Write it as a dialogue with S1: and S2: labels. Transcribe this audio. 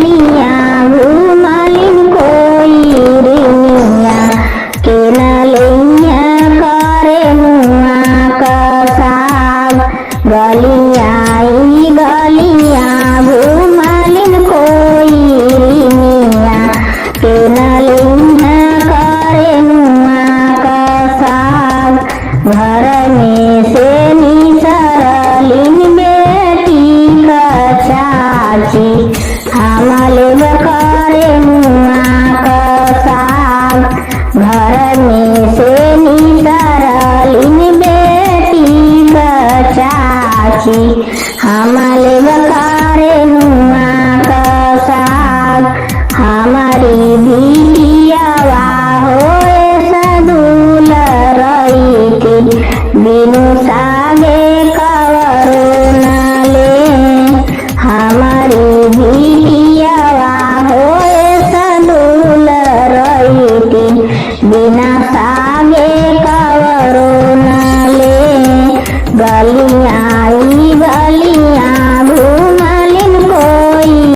S1: लिया घूमलिन कोई रिनिया के नलिया करे मुआ का साग गलिया गलिया घूमलिन कोई रिनिया के नलिया करे मुआ का साग घर में से निसरलिन बेटी का चाची हमले करे मुआ का साग घर में से निसरलिन बेटी का चाची हमले करे मुआ का साग हमारी बिटियावा होए सदुल रही थी बिनु सागे कवरो नाले हमारी बिटियावा होए सदुल रही थी बिना